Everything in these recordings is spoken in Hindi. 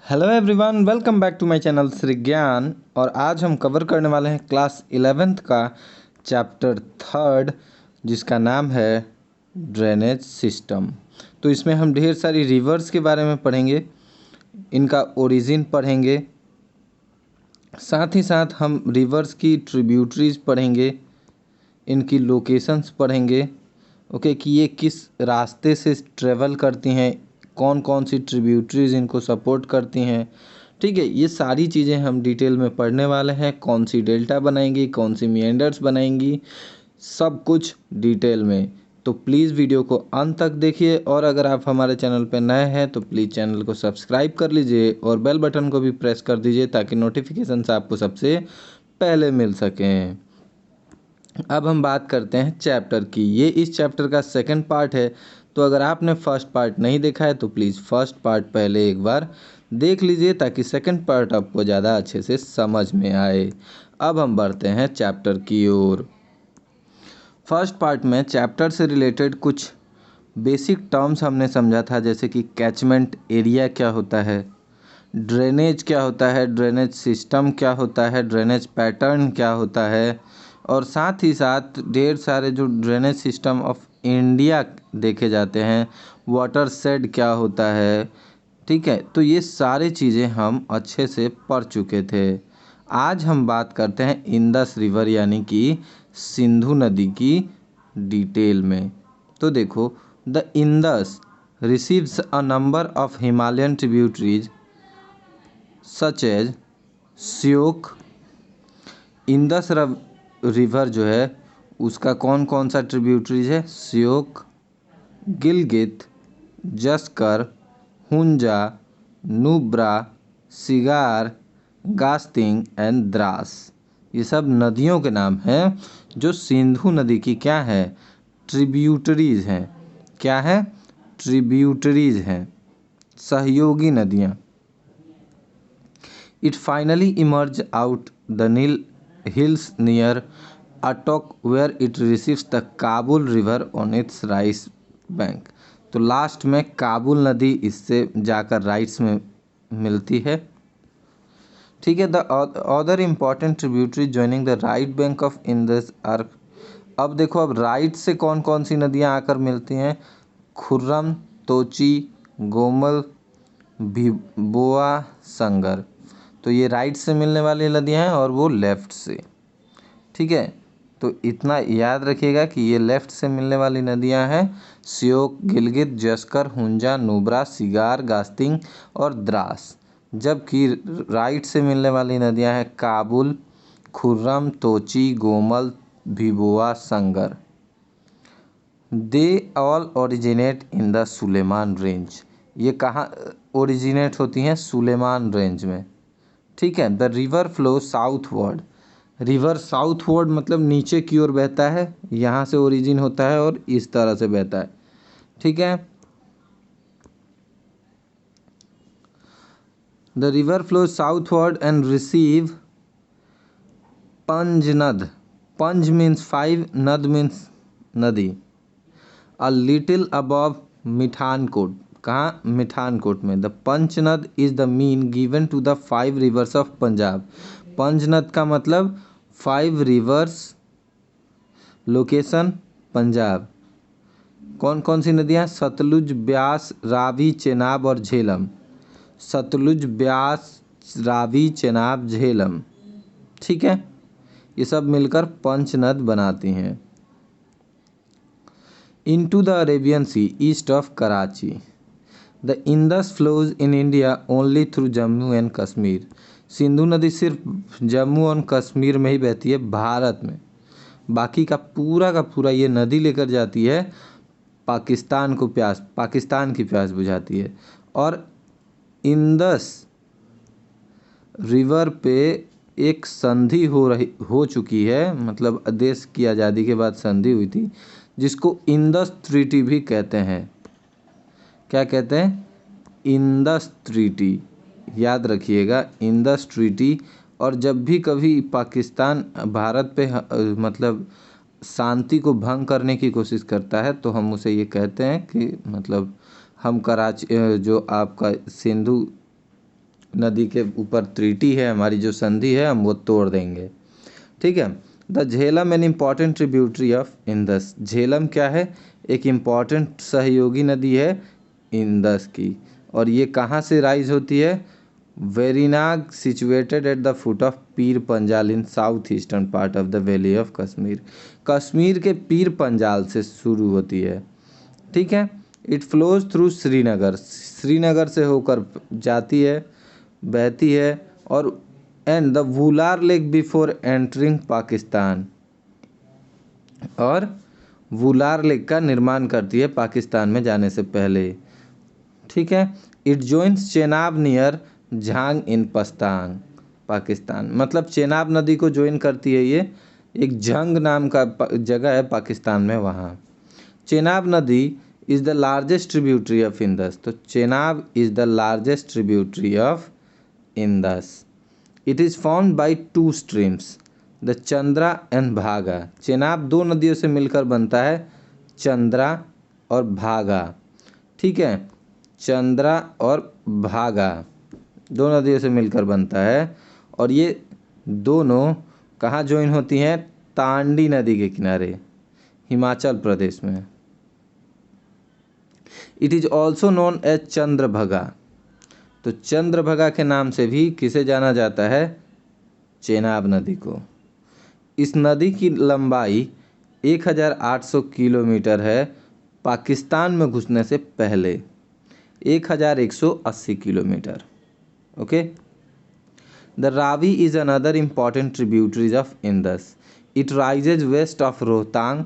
Hello everyone, welcome back to my channel Shri Gyan. और आज हम कवर करने वाले हैं क्लास 11th का चैप्टर 3 जिसका नाम है ड्रेनेज सिस्टम। तो इसमें हम ढेर सारी रिवर्स के बारे में पढ़ेंगे, इनका ओरिजिन पढ़ेंगे, साथ ही साथ हम रिवर्स की ट्रिब्यूटरीज पढ़ेंगे, इनकी लोकेशंस पढ़ेंगे। ओके, कि ये किस रास्ते से ट्रेवल करती हैं, कौन कौन सी ट्रिब्यूटरीज इनको सपोर्ट करती हैं। ठीक है, ये सारी चीज़ें हम डिटेल में पढ़ने वाले हैं। कौन सी डेल्टा बनाएंगी, कौन सी मिएंडर्स बनाएंगी, सब कुछ डिटेल में। तो प्लीज़ वीडियो को अंत तक देखिए, और अगर आप हमारे चैनल पर नए हैं तो प्लीज़ चैनल को सब्सक्राइब कर लीजिए और बेल बटन को भी प्रेस कर दीजिए ताकि नोटिफिकेशंस आपको सबसे पहले मिल सकें। अब हम बात करते हैं चैप्टर की। ये इस चैप्टर का सेकंड पार्ट है, तो अगर आपने फर्स्ट पार्ट नहीं देखा है तो प्लीज़ फर्स्ट पार्ट पहले एक बार देख लीजिए ताकि सेकंड पार्ट आपको ज़्यादा अच्छे से समझ में आए। अब हम बढ़ते हैं चैप्टर की ओर। फर्स्ट पार्ट में चैप्टर से रिलेटेड कुछ बेसिक टर्म्स हमने समझा था, जैसे कि कैचमेंट एरिया क्या होता है, ड्रेनेज क्या होता है, ड्रेनेज सिस्टम क्या होता है, ड्रेनेज पैटर्न क्या होता है, और साथ ही साथ ढेर सारे जो ड्रेनेज सिस्टम ऑफ इंडिया देखे जाते हैं, वाटर शेड क्या होता है। ठीक है, तो ये सारी चीज़ें हम अच्छे से पढ़ चुके थे। आज हम बात करते हैं इंडस रिवर यानी कि सिंधु नदी की डिटेल में। तो देखो, the Indus receives a number of Himalayan tributaries such as Shyok. Indus river जो है उसका कौन कौन सा ट्रिब्यूटरीज है, श्योक, गिलगित, जस्कर, हुंजा, नुब्रा, सिगार, गास्तिंग एंड द्रास। ये सब नदियों के नाम हैं जो सिंधु नदी की क्या है, ट्रिब्यूटरीज हैं। क्या है, ट्रिब्यूटरीज हैं, सहयोगी नदियाँ। It finally emerged out the Nile hills near Attock where it receives the Kabul river on its right bank। तो लास्ट में काबुल नदी इससे जाकर राइट्स में मिलती है। ठीक है, the other important tributary joining the right bank of Indus are. अब देखो, अब राइट से कौन कौन सी नदियाँ आकर मिलती हैं, खुर्रम, तोची, गोमल, भिबोआ, संगर। तो ये राइट से मिलने वाली नदियाँ हैं और वो लेफ़्ट से। ठीक है, तो इतना याद रखिएगा कि ये लेफ़्ट से मिलने वाली नदियाँ हैं श्योक, गिलगित, जस्कर, हुंजा, नुब्रा, सिगार, गास्तिंग और द्रास। जबकि राइट से मिलने वाली नदियाँ हैं Kabul, Kurram, Tochi, Gomal, Viboa, Sangar. They all originate in the Sulaiman range. ये कहाँ ओरिजिनेट होती हैं, सुलेमान रेंज में। ठीक है, the river flow southward. River southward मतलब नीचे की ओर बहता है, यहाँ से ओरिजिन होता है और इस तरह से बहता है। ठीक है, the river flow southward and receive Panjnad. Panj means 5, nad means nadi. A little above Mithankot. कहाँ, मिठानकोट में। The Panchnad is the mean given to the 5 rivers of Punjab. Panchnad का मतलब 5 रिवर्स, लोकेशन पंजाब। कौन कौन सी नदियाँ, सतलुज, ब्यास, रावी, चेनाब और झेलम। सतलुज, ब्यास, रावी, चेनाब, झेलम। ठीक है, ये सब मिलकर पंचनद बनाती हैं। Into the Arabian Sea east of Karachi. The Indus flows in India only through Jammu and Kashmir. Sindhu नदी सिर्फ जम्मू और कश्मीर में ही बहती है भारत में। बाकी का पूरा ये नदी लेकर जाती है पाकिस्तान को, पाकिस्तान की प्यास बुझाती है। और इंडस रिवर पे एक संधि हो चुकी है, मतलब देश की आज़ादी के बाद संधि हुई थी जिसको इंडस ट्रीटी भी कहते हैं। क्या कहते हैं, इंडस ट्रीटी। याद रखिएगा, इंडस ट्रीटी। और जब भी कभी पाकिस्तान भारत पे मतलब शांति को भंग करने की कोशिश करता है तो हम उसे ये कहते हैं कि मतलब हम कराची जो आपका सिंधु नदी के ऊपर ट्रीटी है, हमारी जो संधि है, हम वो तोड़ देंगे। ठीक है। The Jhelum an important tributary of Indus. Jhelum क्या है? एक इम्पॉर्टेंट सहयोगी नदी है इंदस की। और ये कहाँ से राइज होती है? Verinag situated at the foot of Pir Panjal in south eastern part of the valley of Kashmir. Kashmir के पीर पंजाल से शुरू होती है। ठीक है। It flows through Srinagar. Srinagar से होकर जाती है, बहती है। और and the Wular lake before entering Pakistan. और वुलार लेक का निर्माण करती है पाकिस्तान में जाने से पहले। ठीक है। It joins Chenab near Jhang in Pastang, Pakistan. मतलब चेनाब नदी को ज्वाइन करती है ये, एक झंग नाम का जगह है पाकिस्तान में, वहाँ। चेनाब नदी is the largest tributary of Indus. तो Chenab is the largest tributary of Indus. It is found by two streams, the Chandra and Bhaga. Chenab दो नदियों से मिलकर बनता है, चंद्रा और भागा। ठीक है। चंद्रा और भागा दो नदियों से मिलकर बनता है। और ये दोनों कहाँ ज्वाइन होती हैं? तांडी नदी के किनारे, हिमाचल प्रदेश में। It is also known as Chandrabhaga. तो चंद्रभगा के नाम से भी किसे जाना जाता है? चेनाब नदी को। इस नदी की लंबाई 1800 किलोमीटर है, पाकिस्तान में घुसने से पहले 1180 kilometre. Okay. The Ravi is another important tributaries of Indus. It rises west of Rohtang,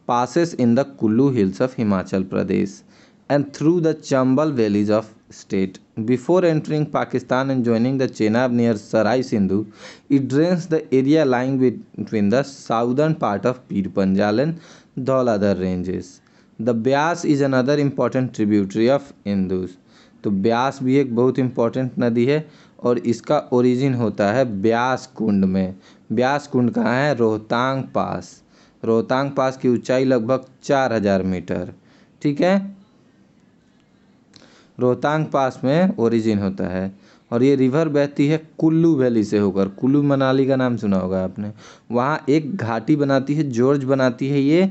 passes in the Kullu hills of Himachal Pradesh and through the Chambal valleys of state. Before entering Pakistan and joining the Chenab near Sarai Sindhu, it drains the area lying between the southern part of Pir Panjal and Dhauladhar ranges. The Beas is another important tributary of Indus. तो ब्यास भी एक बहुत इम्पोर्टेंट नदी है और इसका ओरिजिन होता है ब्यास कुंड में। ब्यास कुंड कहाँ है? रोहतांग पास। रोहतांग पास की ऊंचाई लगभग 4000 मीटर। ठीक है। रोहतांग पास में ओरिजिन होता है। और ये रिवर बहती है कुल्लू वैली से होकर। कुल्लू मनाली का नाम सुना होगा आपने। वहाँ एक घाटी बनाती है, जॉर्ज बनाती है ये।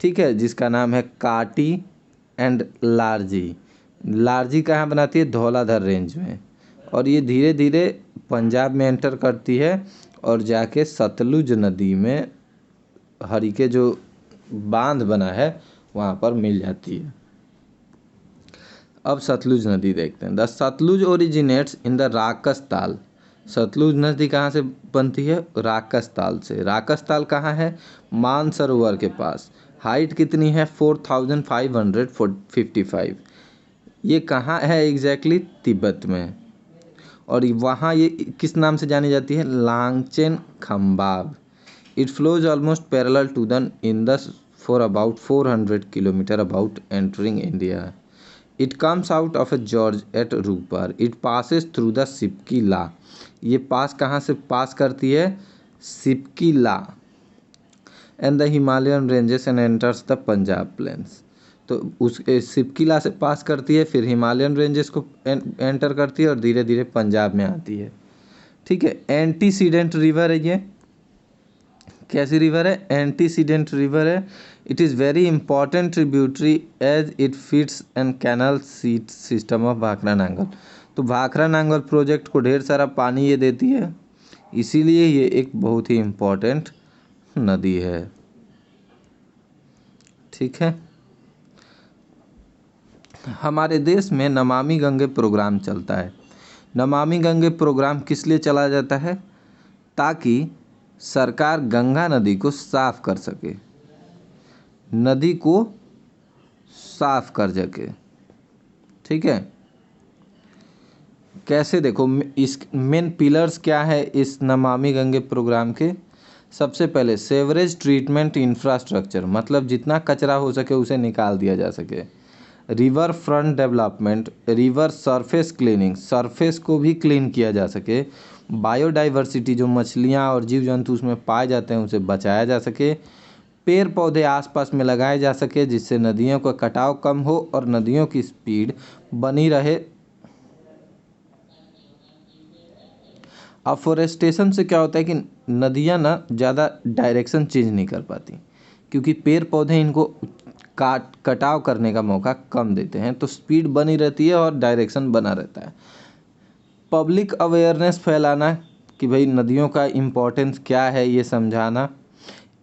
ठीक है। जिसका नाम है काटी एंड लारजी। लारजी कहाँ बनाती है? धौलाधर रेंज में। और ये धीरे धीरे पंजाब में एंटर करती है और जाके सतलुज नदी में हरिके जो बांध बना है वहाँ पर मिल जाती है। अब सतलुज नदी देखते हैं। The Sutlej originates in the Rakas Tal. Sutlej नदी कहाँ से बनती है? राकस ताल से। राकस ताल कहाँ है? मानसरोवर के पास। हाइट कितनी है? 4555। ये कहाँ है एग्जैक्टली? तिब्बत में। और वहाँ ये किस नाम से जानी जाती है? लांगचेन खम्बाब। It flows almost parallel to the Indus for about 400 km about entering India. It comes out of a gorge at Rupar. It passes through the Sipki La. ये पास कहाँ से पास करती है? सिपकी ला and the Himalayan ranges and enters the Punjab plains. तो उस सिपकी ला से पास करती है, फिर हिमालयन रेंजेस को एंटर करती है और धीरे धीरे पंजाब में आती है। ठीक है। एंटीसीडेंट रिवर है ये। कैसी रिवर है? एंटीसीडेंट रिवर है। It is very important tributary as it feeds and canal seat system of Bhakra Nangal. तो भाखड़ा नांगल प्रोजेक्ट को ढेर सारा पानी ये देती है, इसीलिए ये एक बहुत ही इम्पॉर्टेंट नदी है। ठीक है। हमारे देश में नमामि गंगे प्रोग्राम चलता है। नमामि गंगे प्रोग्राम किस लिए चला जाता है? ताकि सरकार गंगा नदी को साफ कर सके, नदी को साफ कर सके। ठीक है। कैसे? देखो, इस मेन पिलर्स क्या है इस नमामि गंगे प्रोग्राम के? सबसे पहले सेवरेज ट्रीटमेंट इंफ्रास्ट्रक्चर, मतलब जितना कचरा हो सके उसे निकाल दिया जा सके। River front development, river surface cleaning, surface को भी क्लीन किया जा सके। बायोडाइवर्सिटी, जो मछलियाँ और जीव जंतु उसमें पाए जाते हैं उसे बचाया जा सके। पेड़ पौधे आसपास में लगाए जा सके जिससे नदियों का कटाव कम हो और नदियों की स्पीड बनी रहे। अफॉरेस्टेशन से क्या होता है कि नदियाँ ना ज़्यादा डायरेक्शन चेंज नहीं कर पाती, क्योंकि पेड़ पौधे इनको कटाव करने का मौका कम देते हैं, तो स्पीड बनी रहती है और डायरेक्शन बना रहता है। पब्लिक अवेयरनेस फैलाना कि भाई नदियों का इम्पोर्टेंस क्या है ये समझाना।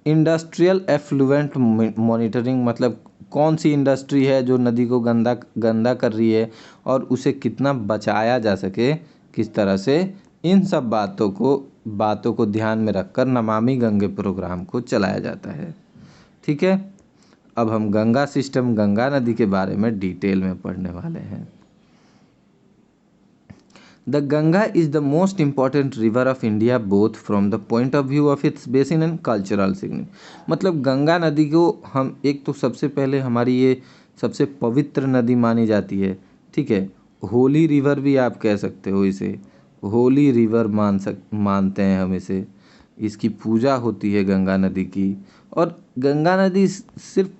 इंडस्ट्रियल एफ्लुएंट मॉनिटरिंग, मतलब कौन सी इंडस्ट्री है जो नदी को गंदा गंदा कर रही है और उसे कितना बचाया जा सके, किस तरह से, इन सब बातों को ध्यान में रखकर नमामि गंगे प्रोग्राम को चलाया जाता है। ठीक है, अब हम गंगा सिस्टम, गंगा नदी के बारे में डिटेल में पढ़ने वाले हैं। The Ganga is the most important river of India both from the point of view of its basin and cultural significance। मतलब गंगा नदी को हम एक तो सबसे पहले हमारी ये सबसे पवित्र नदी मानी जाती है। ठीक है, होली रिवर भी आप कह सकते हो इसे, होली रिवर मानते हैं हम इसे। इसकी पूजा होती है गंगा नदी की। और गंगा नदी सिर्फ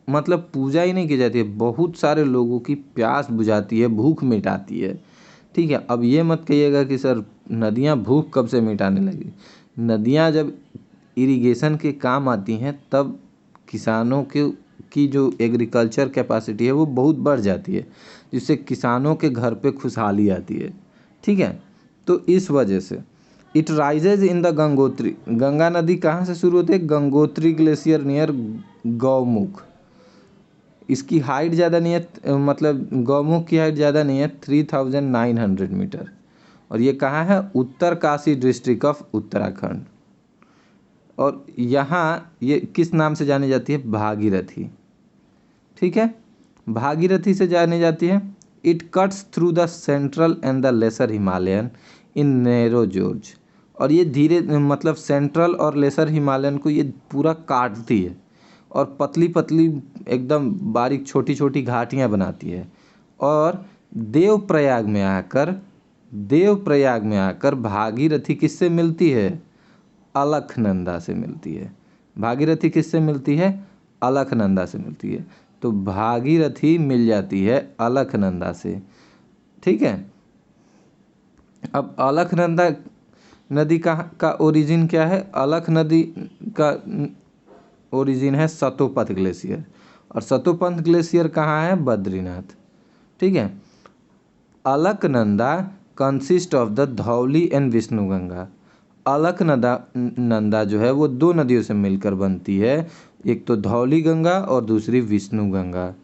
मतलब पूजा ही नहीं की जाती है, बहुत सारे लोगों की प्यास बुझाती है, भूख मिटाती है। ठीक है, अब ये मत कहिएगा कि सर नदियाँ भूख कब से मिटाने लगी। नदियाँ जब इरिगेशन के काम आती हैं तब किसानों की जो एग्रीकल्चर कैपेसिटी है वो बहुत बढ़ जाती है, जिससे किसानों के घर पे खुशहाली आती है। ठीक है, तो इस वजह से it rises in the Gangotri. Ganga नदी कहाँ से शुरू होती है? Gangotri glacier near Gaumukh. इसकी हाइट ज़्यादा नहीं है, मतलब गौमुख की हाइट ज़्यादा नहीं है, 3900 मीटर। और ये कहाँ है? Uttarkashi district of Uttarakhand. और यहाँ ये किस नाम से जानी जाती है? भागीरथी। ठीक है, भागीरथी से जानी जाती है। It cuts through the central and the lesser Himalayan in narrow gorge. और ये धीरे मतलब सेंट्रल और लेसर हिमालयन को ये पूरा काटती है और पतली पतली एकदम बारीक छोटी छोटी घाटियाँ बनाती है। और देवप्रयाग में आकर भागीरथी किससे मिलती है? अलकनंदा से मिलती है। भागीरथी किससे मिलती है? अलकनंदा से मिलती है। तो भागीरथी मिल जाती है अलकनंदा से। ठीक है, अब अलकनंदा नदी का ओरिजिन क्या है? अलख नदी का ओरिजिन है सतोपथ ग्लेशियर, और सतोपथ ग्लेशियर कहाँ है? बद्रीनाथ। ठीक है, Alaknanda consist of the Dhauli and Vishnuganga. Alaknanda जो है वो दो नदियों से मिलकर बनती है, एक तो धौली गंगा और दूसरी विष्णु गंगा।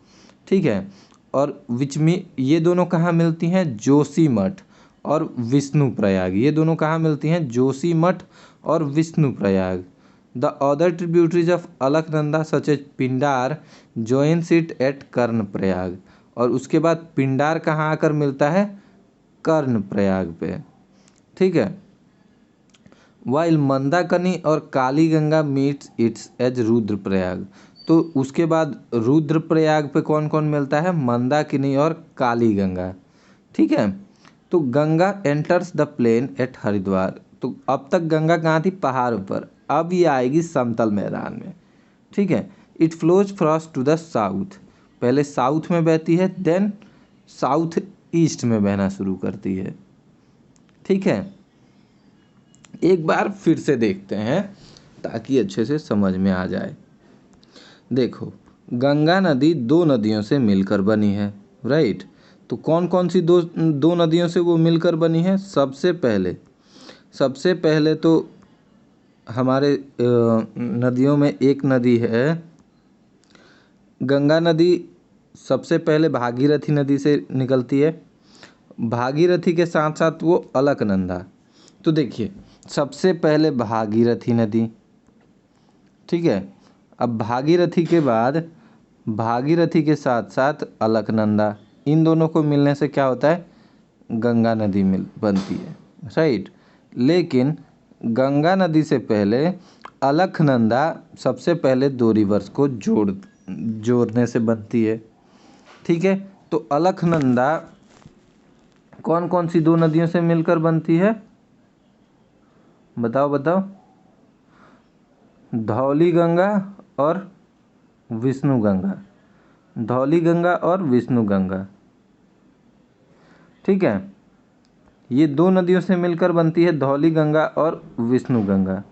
ठीक है, और ये दोनों कहाँ मिलती हैं? जोशीमठ और विष्णु प्रयाग। ये दोनों कहाँ मिलती हैं? जोशीमठ और Vishnu Prayag. The other tributaries of Alaknanda such as Pindar joins it at Karna Prayag. और उसके बाद पिंडार कहाँ आकर मिलता है? कर्ण प्रयाग पे। ठीक है, वाइल मंदाकिनी और Kali Ganga meets its as Rudraprayag. तो उसके बाद रुद्रप्रयाग पे कौन कौन मिलता है? मंदाकिनी और काली गंगा। ठीक है, तो Ganga enters the plain at Haridwar. तो अब तक गंगा कहाँ थी? पहाड़ पर। अब ये आएगी समतल मैदान में। ठीक है, it flows across to the south. पहले साउथ में बहती है, देन साउथ ईस्ट में बहना शुरू करती है। ठीक है, एक बार फिर से देखते हैं ताकि अच्छे से समझ में आ जाए। देखो, गंगा नदी दो नदियों से मिलकर बनी है, राइट। तो कौन कौन सी दो नदियों से वो मिलकर बनी है? सबसे पहले तो हमारे नदियों में एक नदी है गंगा नदी। सबसे पहले भागीरथी नदी से निकलती है, भागीरथी के साथ साथ वो अलकनंदा। तो देखिए, सबसे पहले भागीरथी नदी। ठीक है, अब भागीरथी के बाद भागीरथी के साथ साथ अलकनंदा, इन दोनों को मिलने से क्या होता है? गंगा नदी बनती है, राइट। लेकिन गंगा नदी से पहले अलकनंदा सबसे पहले दो रिवर्स को जोड़ने से बनती है। ठीक है, तो अलकनंदा कौन कौन सी दो नदियों से मिलकर बनती है? बताओ बताओ। धौली गंगा और विष्णु गंगा। धौली गंगा और विष्णु गंगा। ठीक है, ये दो नदियों से मिलकर बनती है धौली गंगा और विष्णु गंगा।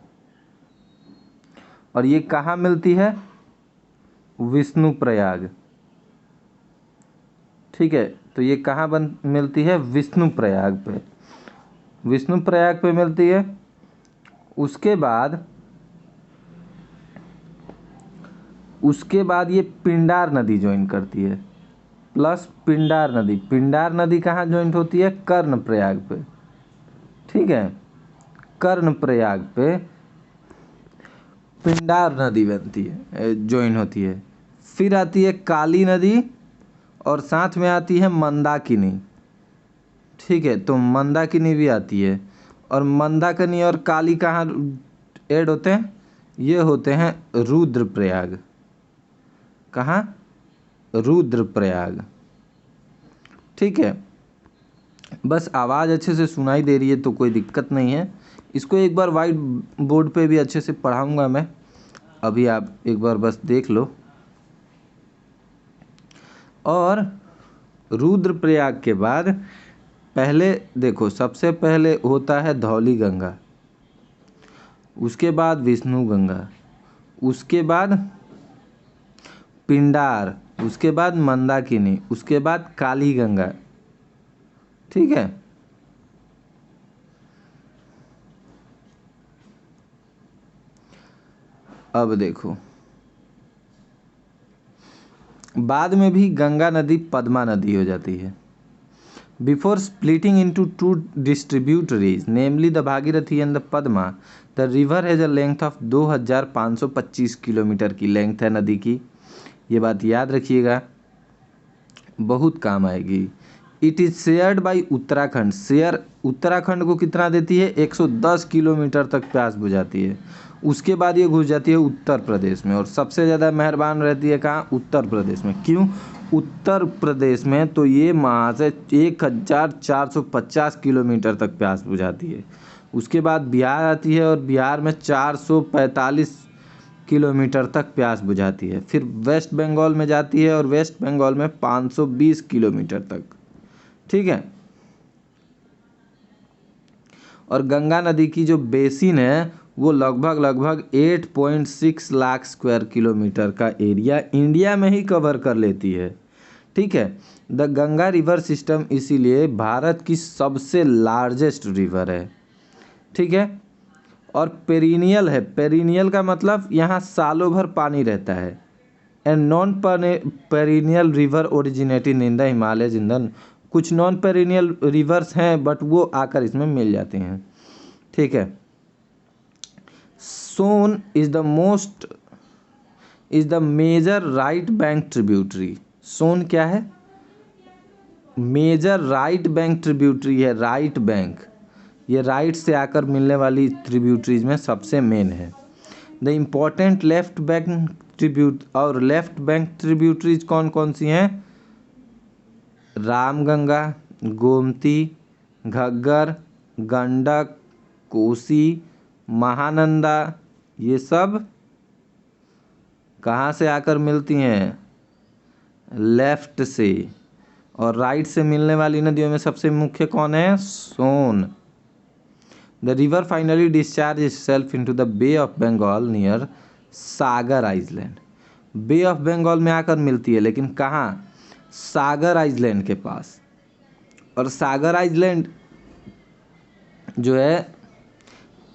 और ये कहाँ मिलती है? विष्णु प्रयाग। ठीक है, तो ये कहाँ मिलती है? विष्णु प्रयाग पे। विष्णु प्रयाग पे मिलती है। उसके बाद ये पिंडार नदी ज्वाइन करती है, प्लस पिंडार नदी कहाँ ज्वाइंट होती है? कर्ण प्रयाग पे। ठीक है, कर्ण प्रयाग पे पिंडार नदी बनती है, ज्वाइन होती है। फिर आती है काली नदी और साथ में आती है मंदाकिनी। ठीक है, तो मंदाकिनी भी आती है। और मंदाकिनी और काली कहाँ ऐड होते हैं? ये होते हैं रुद्रप्रयाग। कहाँ? रुद्रप्रयाग। ठीक है, बस आवाज़ अच्छे से सुनाई दे रही है तो कोई दिक्कत नहीं है। इसको एक बार वाइट बोर्ड पे भी अच्छे से पढ़ाऊंगा मैं, अभी आप एक बार बस देख लो। और रुद्रप्रयाग के बाद पहले देखो, सबसे पहले होता है धौली गंगा, उसके बाद विष्णु गंगा, उसके बाद पिंडार, उसके बाद मंदाकिनी, उसके बाद काली गंगा। ठीक है, अब देखो बाद में भी गंगा नदी पद्मा नदी हो जाती है। Before splitting into two distributaries namely the Bhagirathi and the Padma, the river has a length of 2525 kilometre की लेंथ है नदी की। ये बात याद रखिएगा, बहुत काम आएगी। It is shared by Uttarakhand. Share Uttarakhand को कितना देती है? 110 किलोमीटर तक प्यास बुझाती है। उसके बाद ये घुस जाती है उत्तर प्रदेश में, और सबसे ज़्यादा मेहरबान रहती है कहाँ? उत्तर प्रदेश में। क्यों उत्तर प्रदेश में? तो ये वहाँ से 1450 किलोमीटर तक प्यास बुझाती है। उसके बाद बिहार आती है और बिहार में 445 किलोमीटर तक प्यास बुझाती है। फिर वेस्ट बंगाल में जाती है और वेस्ट बंगाल में 520 किलोमीटर तक। ठीक है, और गंगा नदी की जो बेसिन है वो लगभग 8.6 लाख स्क्वायर किलोमीटर का एरिया इंडिया में ही कवर कर लेती है। ठीक है, द गंगा रिवर सिस्टम इसीलिए भारत की सबसे लार्जेस्ट रिवर है। ठीक है, और पेरिनियल है। पेरिनियल का मतलब यहाँ सालों भर पानी रहता है। And non perennial river originating in the Himalaya जिंदन। कुछ नॉन पेरिनियल रिवर्स हैं बट वो आकर इसमें मिल जाते हैं। ठीक है, Son is the major right bank tributary. Son क्या है? मेजर राइट बैंक ट्रिब्यूटरी है। राइट बैंक, ये राइट से आकर मिलने वाली ट्रिब्यूटरीज में सबसे मेन है। The important left bank tributaries कौन कौन सी हैं? रामगंगा, गोमती, घग्गर, गंडक, कोसी, महानंदा, ये सब कहाँ से आकर मिलती हैं? लेफ्ट से। और राइट से मिलने वाली नदियों में सबसे मुख्य कौन है? Son. The river finally discharge itself into the bay of Bengal near Sagar island. Bay of Bengal में आकर मिलती है, लेकिन कहाँ? सागर आइलैंड के पास। और सागर आइलैंड जो है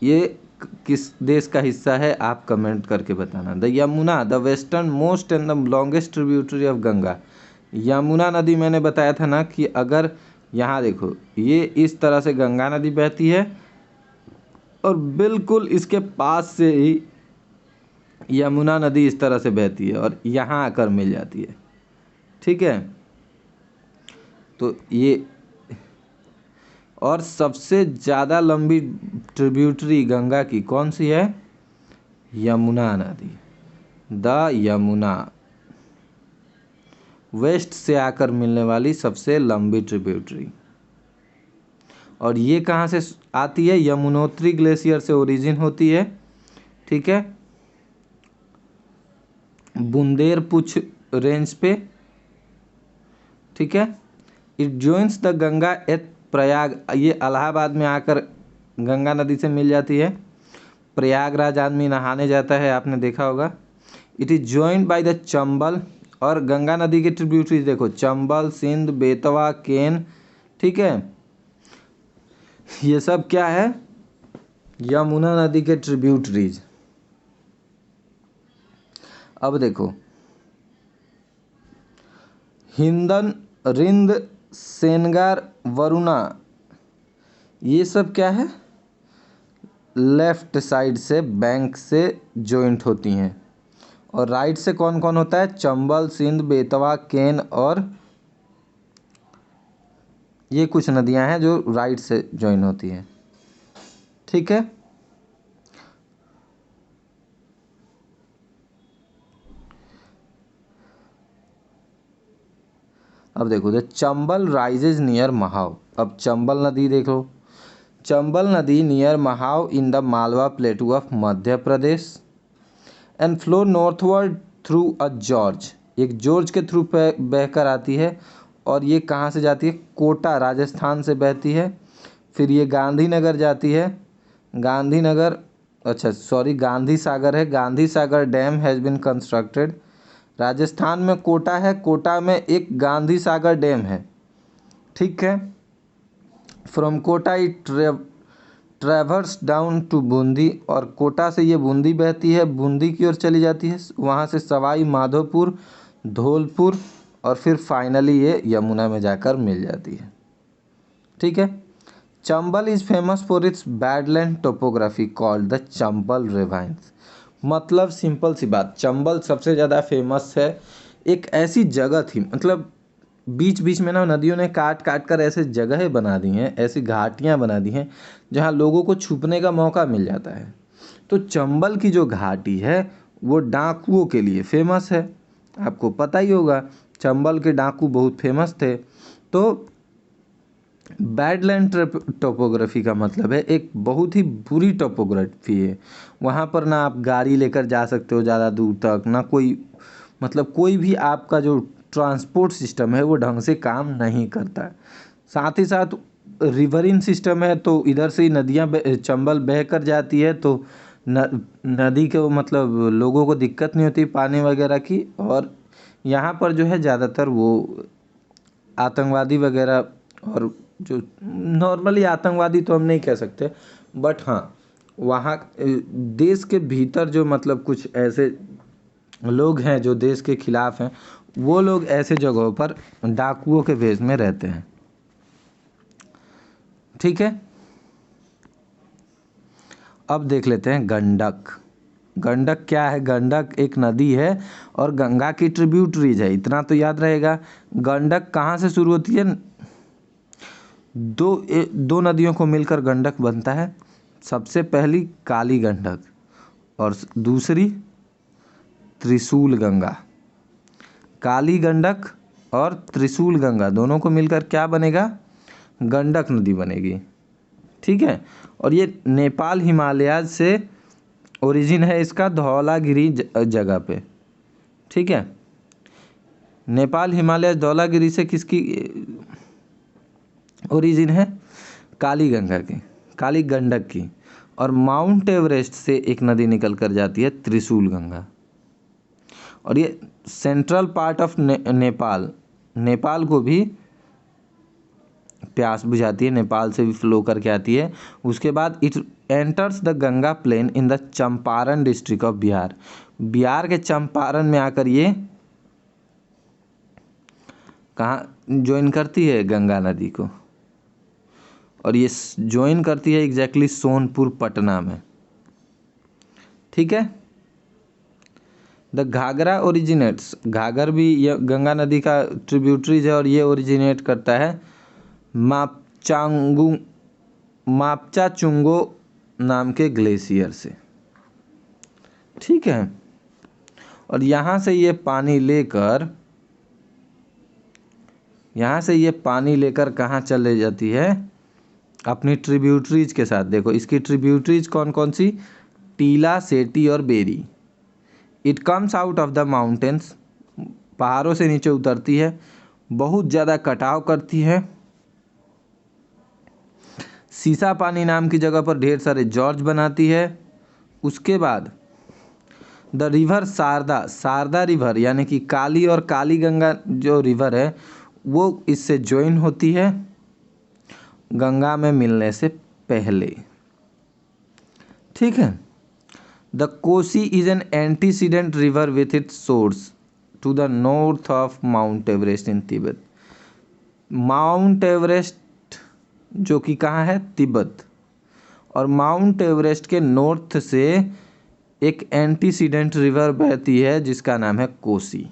ये किस देश का हिस्सा है? आप कमेंट करके बताना। The Yamuna, the western most and the longest tributary of Ganga. Yamuna नदी मैंने बताया था ना कि अगर यहाँ देखो, ये इस तरह से गंगा नदी बहती है और बिल्कुल इसके पास से ही यमुना नदी इस तरह से बहती है और यहाँ आकर मिल जाती है। ठीक है, तो ये, और सबसे ज़्यादा लंबी ट्रिब्यूटरी गंगा की कौन सी है? यमुना नदी। द यमुना वेस्ट से आकर मिलने वाली सबसे लंबी ट्रिब्यूटरी। और ये कहाँ से आती है? यमुनोत्री ग्लेशियर से ओरिजिन होती है। ठीक है, बुंदेलपुछ रेंज पे। ठीक है, it joins the Ganga at Prayag, ये इलाहाबाद में आकर गंगा नदी से मिल जाती है। प्रयागराज आदमी नहाने जाता है, आपने देखा होगा। It is joined by the Chambal, और गंगा नदी के ट्रिब्यूटरीज देखो, चंबल, सिंध, बेतवा, केन, ठीक है, ये सब क्या है, यमुना नदी के ट्रिब्यूटरीज। अब देखो, हिंदन, रिंद, सेनगार, वरुणा, ये सब क्या है, लेफ्ट साइड से बैंक से जॉइंट होती हैं। और राइट से कौन कौन होता है, चंबल, सिंध, बेतवा, केन, और ये कुछ नदियां हैं जो राइट से जॉइन होती हैं, ठीक है। अब देखो, the Chambal rises near Mahav. अब चंबल नदी देखो, चंबल नदी near Mahav in the Malwa प्लेटू of Madhya Pradesh and flow northward through a George, एक जॉर्ज के थ्रू बहकर आती है। और ये कहाँ से जाती है, कोटा राजस्थान से बहती है। फिर ये गांधीनगर जाती है, गांधीनगर, अच्छा सॉरी, गांधी सागर है, Gandhi Sagar dam has been constructed. Rajasthan में कोटा है, कोटा में एक गांधी सागर डैम है, ठीक है। From Kota it traverse down to Bundi, और कोटा से ये बूंदी बहती है, बूंदी की ओर चली जाती है, वहाँ से सवाई माधोपुर, धौलपुर, और फिर फाइनली ये यमुना में जाकर मिल जाती है, ठीक है। Chambal is famous for its badland topography called the Chambal ravines. मतलब सिंपल सी बात, चंबल सबसे ज़्यादा फेमस है। एक ऐसी जगह थी, मतलब बीच बीच में ना नदियों ने काट काट कर ऐसे जगह बना दी हैं, ऐसी घाटियाँ बना दी हैं जहाँ लोगों को छुपने का मौका मिल जाता है। तो चंबल की जो घाटी है वो डाकुओं के लिए फेमस है, आपको पता ही होगा, चंबल के डाकू बहुत फेमस थे। तो बैडलैंड टोपोग्राफी का मतलब है एक बहुत ही बुरी टोपोग्राफी है। वहाँ पर ना आप गाड़ी लेकर जा सकते हो ज़्यादा दूर तक, ना कोई, मतलब कोई भी आपका जो ट्रांसपोर्ट सिस्टम है वो ढंग से काम नहीं करता है। साथ ही साथ रिवरिन सिस्टम है, तो इधर से ही नदियाँ चंबल बह कर जाती है, तो नदी के मतलब लोगों को दिक्कत नहीं होती पानी वगैरह की। और यहाँ पर जो है ज़्यादातर वो आतंकवादी वगैरह, और जो नॉर्मली आतंकवादी तो हम नहीं कह सकते, बट हाँ वहाँ देश के भीतर जो मतलब कुछ ऐसे लोग हैं जो देश के खिलाफ हैं, वो लोग ऐसे जगहों पर डाकुओं के भेष में रहते हैं, ठीक है। अब देख लेते हैं गंडक। गंडक क्या है, गंडक एक नदी है और गंगा की ट्रिब्यूटरीज है, इतना तो याद रहेगा। गंडक कहाँ से शुरू होती है, दो नदियों को मिलकर गंडक बनता है। सबसे पहली काली गंडक और दूसरी त्रिशूल गंगा। काली गंडक और त्रिशूल गंगा दोनों को मिलकर क्या बनेगा, गंडक नदी बनेगी, ठीक है। और ये नेपाल हिमालय से ओरिजिन है इसका, धौलागिरी जगह पे, ठीक है। नेपाल हिमालय धौलागिरी से किसकी ओरिजिन है, काली गंगा की, काली गंडक की। और माउंट एवरेस्ट से एक नदी निकल कर जाती है, त्रिशूल गंगा। और ये central part of Nepal, Nepal को भी प्यास बुझाती है, नेपाल से भी फ्लो करके आती है। उसके बाद it enters the Ganga plain in the Champaran district of Bihar. Bihar के चंपारण में आकर ये कहाँ ज्वाइन करती है, गंगा नदी को। और ये ज्वाइन करती है एग्जैक्टली सोनपुर पटना में, ठीक है। द घाघरा ओरिजिनेट्स, घाघर भी ये गंगा नदी का ट्रिब्यूटरीज है और ये ओरिजिनेट करता है मापचाचुंगो नाम के ग्लेशियर से, ठीक है। और यहाँ से ये पानी लेकर कहाँ चले जाती है, अपनी ट्रिब्यूटरीज के साथ। देखो इसकी ट्रिब्यूटरीज कौन कौन सी, टीला, सेठी और Beri. It comes out of the mountains, पहाड़ों से नीचे उतरती है, बहुत ज़्यादा कटाव करती है सीसा पानी नाम की जगह पर ढेर सारे जॉर्ज बनाती है। उसके बाद the river Sharda, Sharda river यानी कि काली और काली गंगा जो रिवर है वो इससे ज्वाइन होती है गंगा में मिलने से पहले। ठीक है। The Kosi is an antecedent river with its source to the north of Mount Everest in Tibet. Mount Everest जो कि कहाँ है, तिब्बत, और माउंट एवरेस्ट के नॉर्थ से एक एंटीसीडेंट रिवर बहती है जिसका नाम है कोसी।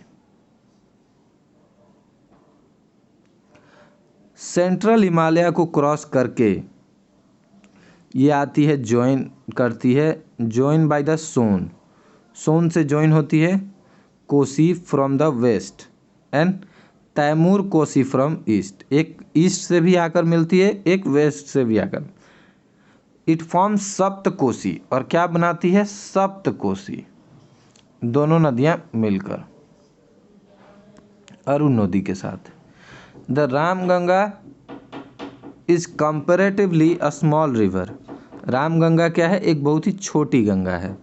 सेंट्रल हिमालय को क्रॉस करके ये आती है, ज्वाइन करती है, join by the Son, Son से ज्वाइन होती है Kosi from the west and Tamur Kosi from east. एक ईस्ट से भी आकर मिलती है, एक वेस्ट से भी आकर। इट फॉर्म्स सप्त कोसी, और क्या बनाती है, सप्त कोसी, दोनों नदियां मिलकर अरुण नदी के साथ। The Ramganga is comparatively a small river. Ramganga क्या है, एक बहुत ही छोटी गंगा है,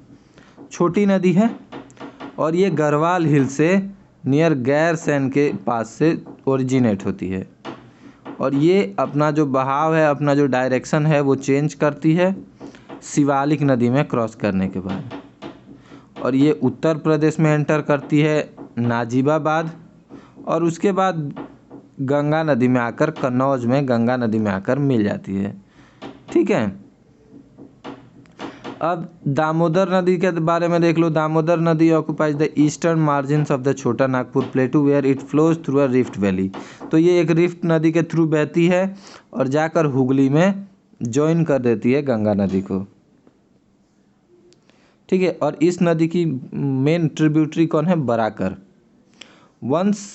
छोटी नदी है, और ये गढ़वाल हिल से नियर गैरसैंण के पास से ओरिजिनेट होती है, और ये अपना जो बहाव है, अपना जो डायरेक्शन है वो चेंज करती है शिवालिक नदी में क्रॉस करने के बाद, और ये उत्तर प्रदेश में एंटर करती है नाजिबाबाद, और उसके बाद गंगा नदी में आकर कन्नौज में गंगा नदी में आकर मिल जाती है। ठीक है। अब दामोदर नदी के बारे में देख लो। दामोदर नदी occupies the eastern margins of the Chota Nagpur plateau where it flows through a rift valley. तो ये एक रिफ्ट नदी के थ्रू बहती है और जाकर हुगली में ज्वाइन कर देती है गंगा नदी को। ठीक है। और इस नदी की मेन ट्रिब्यूटरी कौन है, Barakar, once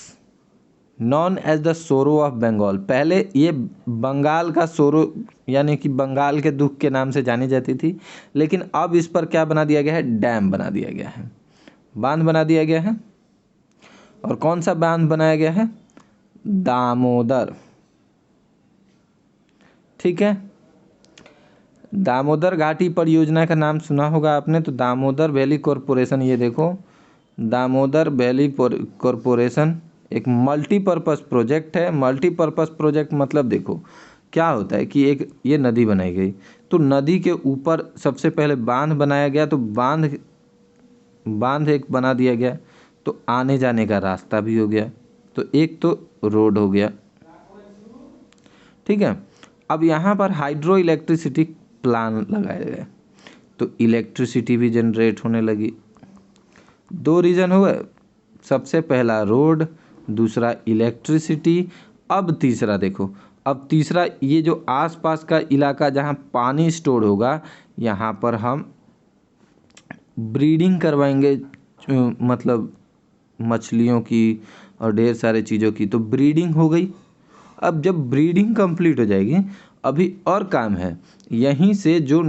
known as the sorrow of Bengal. पहले ये बंगाल का सोरो यानी कि बंगाल के दुख के नाम से जानी जाती थी, लेकिन अब इस पर क्या बना दिया गया है, डैम बना दिया गया है, बांध बना दिया गया है। और कौन सा बांध बनाया गया है, दामोदर। ठीक है। दामोदर घाटी परियोजना का नाम सुना होगा आपने, तो दामोदर वैली कॉरपोरेशन, ये देखो दामोदर वैली कॉरपोरेशन एक मल्टीपर्पज़ प्रोजेक्ट है। मल्टीपर्पज़ प्रोजेक्ट मतलब देखो क्या होता है कि एक ये नदी बनाई गई, तो नदी के ऊपर सबसे पहले बांध बनाया गया, तो बांध एक बना दिया गया, तो आने जाने का रास्ता भी हो गया, तो एक तो रोड हो गया। ठीक है। अब यहाँ पर हाइड्रो इलेक्ट्रिसिटी प्लान लगाया गया, तो इलेक्ट्रिसिटी भी जनरेट होने लगी। दो रीज़न हुए, सबसे पहला रोड, दूसरा इलेक्ट्रिसिटी। अब तीसरा देखो, अब तीसरा ये जो आसपास का इलाका जहाँ पानी स्टोर होगा, यहाँ पर हम ब्रीडिंग करवाएंगे, मतलब मछलियों की और ढेर सारे चीज़ों की, तो ब्रीडिंग हो गई। अब जब ब्रीडिंग कंप्लीट हो जाएगी, अभी और काम है, यहीं से जो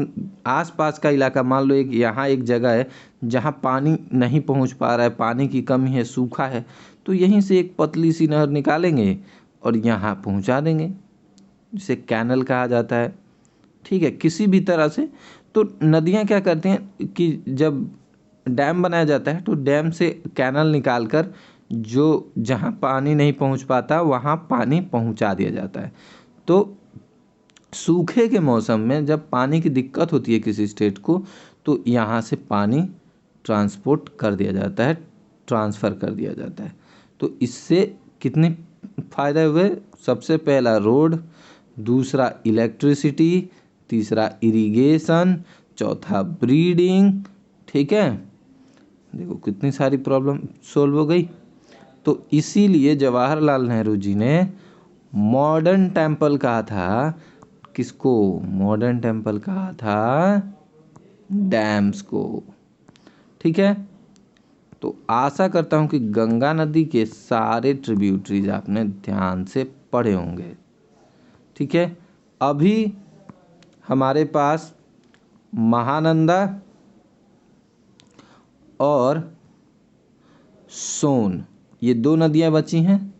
आसपास का इलाका, मान लो एक यहाँ एक जगह है जहाँ पानी नहीं पहुँच पा रहा है, पानी की कमी है, सूखा है, तो यहीं से एक पतली सी नहर निकालेंगे और यहाँ पहुँचा देंगे, जिसे कैनल कहा जाता है। ठीक है। किसी भी तरह से तो नदियाँ क्या करती हैं कि जब डैम बनाया जाता है तो डैम से कैनल निकाल कर जो जहाँ पानी नहीं पहुँच पाता वहाँ पानी पहुँचा दिया जाता है। तो सूखे के मौसम में जब पानी की दिक्कत होती है किसी स्टेट को, तो यहाँ से पानी ट्रांसपोर्ट कर दिया जाता है, ट्रांसफ़र कर दिया जाता है। तो इससे कितने फ़ायदे हुए, सबसे पहला रोड, दूसरा इलेक्ट्रिसिटी, तीसरा इरिगेशन, चौथा ब्रीडिंग। ठीक है। देखो कितनी सारी प्रॉब्लम सोल्व हो गई। तो इसीलिए जवाहरलाल नेहरू जी ने मॉडर्न टेम्पल कहा था, किसको, मॉडर्न टेम्पल कहा था, डैम्स को। ठीक है। तो आशा करता हूँ कि गंगा नदी के सारे ट्रिब्यूटरीज आपने ध्यान से पढ़े होंगे। ठीक है। अभी हमारे पास महानंदा और सोन, ये दो नदियाँ बची हैं।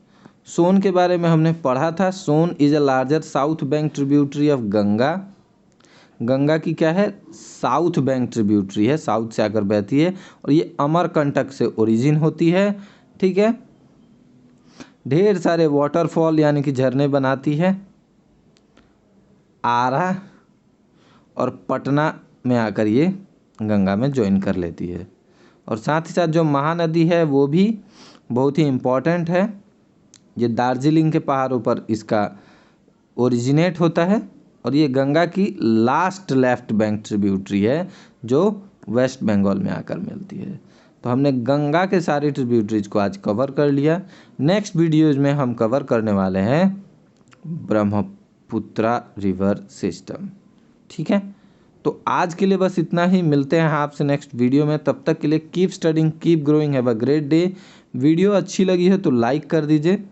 सोन के बारे में हमने पढ़ा था, Son is a larger south bank tributary of Ganga Ganga की क्या है, साउथ बैंक ट्रिब्यूटरी है, साउथ से आकर बहती है और ये अमरकंटक से ओरिजिन होती है। ठीक है, ढेर सारे वाटरफॉल यानी कि झरने बनाती है। आरा और पटना में आकर ये गंगा में ज्वाइन कर लेती है। और साथ ही साथ जो महानदी है वो भी बहुत ही इम्पॉर्टेंट है। ये दार्जिलिंग के पहाड़ों पर इसका ओरिजिनेट होता है और ये गंगा की लास्ट लेफ्ट बैंक ट्रिब्यूटरी है जो वेस्ट बंगाल में आकर मिलती है। तो हमने गंगा के सारे ट्रिब्यूटरीज को आज कवर कर लिया। नेक्स्ट वीडियोज में हम कवर करने वाले हैं ब्रह्मपुत्रा रिवर सिस्टम। ठीक है, तो आज के लिए बस इतना ही। मिलते हैं आपसे नेक्स्ट वीडियो में, तब तक के लिए keep studying, keep growing, have a great day. Video अच्छी लगी है तो लाइक कर दीजिए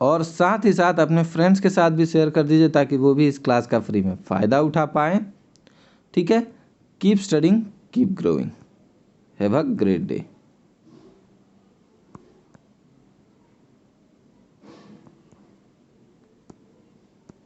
और साथ ही साथ अपने फ्रेंड्स के साथ भी शेयर कर दीजिए ताकि वो भी इस क्लास का फ्री में फ़ायदा उठा पाएँ। ठीक है, keep studying, keep growing, have a great day.